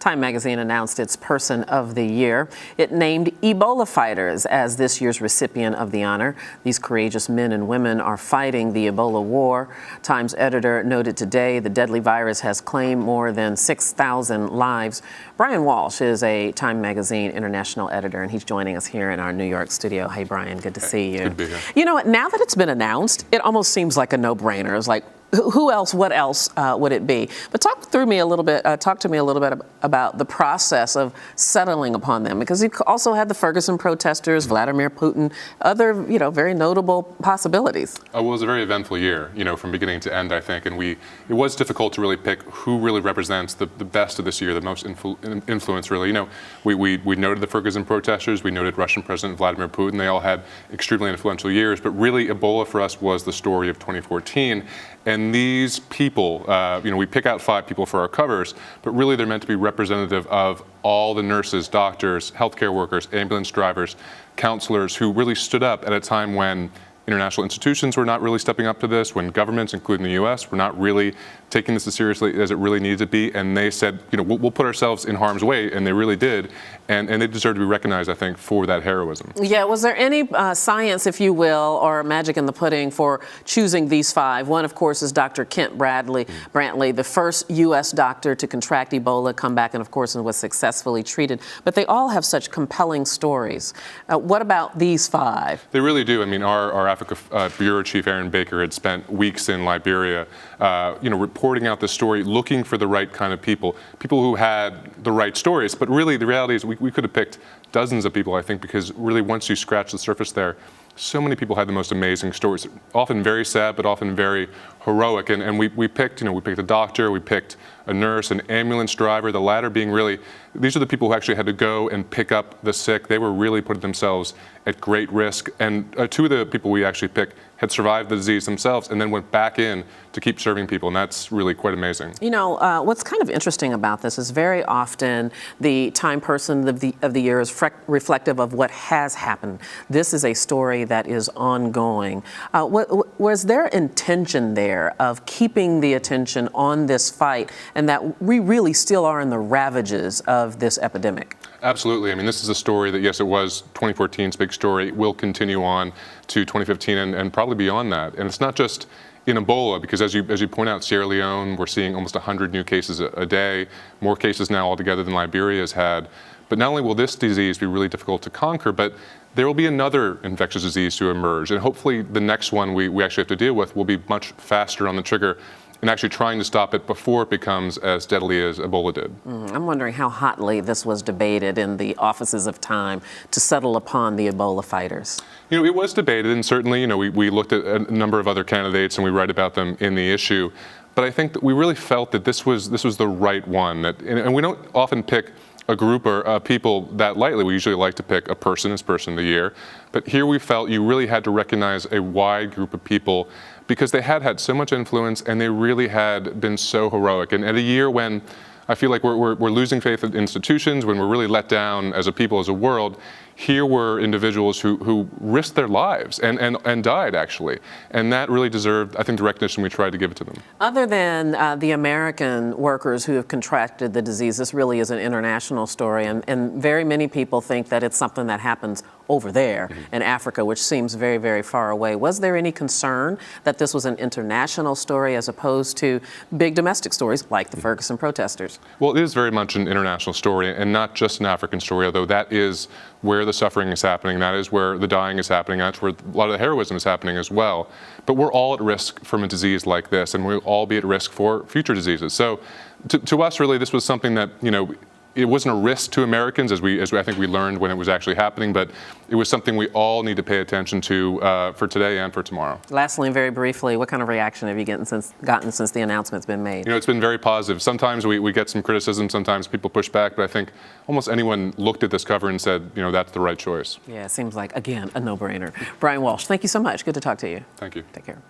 Time magazine announced its Person of the Year. It named Ebola fighters as this year's recipient of the honor. These courageous men and women are fighting the Ebola war. Time's editor noted today the deadly virus has claimed more than 6,000 lives. Bryan Walsh is a Time magazine international editor, and he's joining us here in our New York studio. Hey, Bryan, good to see you. Good to be here. You know what? Now that it's been announced, it almost seems like a no-brainer. It's like, who else, what else would it be? But talk to me a little bit about the process of settling upon them, because you also had the Ferguson protesters, Vladimir Putin, other, very notable possibilities. Well, it was a very eventful year, from beginning to end, I think, and it was difficult to really pick who really represents the best of this year, the most influence, really. We noted the Ferguson protesters, we noted Russian President Vladimir Putin. They all had extremely influential years, but really Ebola for us was the story of 2014. And these people, we pick out 5 people for our covers, but really they're meant to be representative of all the nurses, doctors, healthcare workers, ambulance drivers, counselors who really stood up at a time when international institutions were not really stepping up to this, when governments, including the U.S., were not really taking this as seriously as it really needed to be. And they said, we'll put ourselves in harm's way, and they really did. And they deserve to be recognized, I think, for that heroism. Yeah, was there any science, if you will, or magic in the pudding for choosing these 5? One, of course, is Dr. Kent Brantley, the first U.S. doctor to contract Ebola, come back, and of course, was successfully treated. But they all have such compelling stories. What about these 5? They really do. I mean, our Africa Bureau Chief Aaron Baker had spent weeks in Liberia, reporting out the story, looking for the right kind of people who had the right stories. But really, the reality is we could have picked dozens of people, I think, because really once you scratch the surface there, so many people had the most amazing stories, often very sad, but often very heroic. And we picked, we picked a doctor, we picked a nurse, an ambulance driver, the latter being really, these are the people who actually had to go and pick up the sick. They were really putting themselves at great risk. And 2 of the people we actually picked had survived the disease themselves and then went back in to keep serving people. And that's really quite amazing. What's kind of interesting about this is very often the Time Person of the Year is reflective of what has happened. This is a story that is ongoing. Was there intention there of keeping the attention on this fight, and that we really still are in the ravages of this epidemic? Absolutely. I mean, this is a story that, yes, it was 2014's big story. It will continue on to 2015 and probably beyond that. And it's not just in Ebola, because as you point out, Sierra Leone, we're seeing almost 100 new cases a day, more cases now altogether than Liberia has had. But not only will this disease be really difficult to conquer, but there will be another infectious disease to emerge. And hopefully the next one we actually have to deal with will be much faster on the trigger and actually trying to stop it before it becomes as deadly as Ebola did. I'm wondering how hotly this was debated in the offices of Time to settle upon the Ebola fighters. It was debated, and certainly, we looked at a number of other candidates and we write about them in the issue. But I think that we really felt that this was the right one. And we don't often pick a group or people that lightly. We usually like to pick a person as Person of the Year. But here we felt you really had to recognize a wide group of people because they had had so much influence and they really had been so heroic. And at a year when I feel like we're losing faith in institutions, when we're really let down as a people, as a world, here were individuals who risked their lives and died, actually. And that really deserved, I think, the recognition we tried to give it to them. Other than the American workers who have contracted the disease, this really is an international story. And very many people think that it's something that happens over there in Africa, which seems very, very far away. Was there any concern that this was an international story as opposed to big domestic stories like the Ferguson protesters? Well, it is very much an international story and not just an African story, although that is where the suffering is happening, that is where the dying is happening, that's where a lot of the heroism is happening as well. But we're all at risk from a disease like this, and we'll all be at risk for future diseases. So to us, really, this was something that, it wasn't a risk to Americans, as I think we learned when it was actually happening, but it was something we all need to pay attention to for today and for tomorrow. Lastly, and very briefly, what kind of reaction have you gotten since the announcement's been made? It's been very positive. Sometimes we get some criticism, sometimes people push back, but I think almost anyone looked at this cover and said, that's the right choice. Yeah, it seems like, again, a no-brainer. Bryan Walsh, thank you so much. Good to talk to you. Thank you. Take care.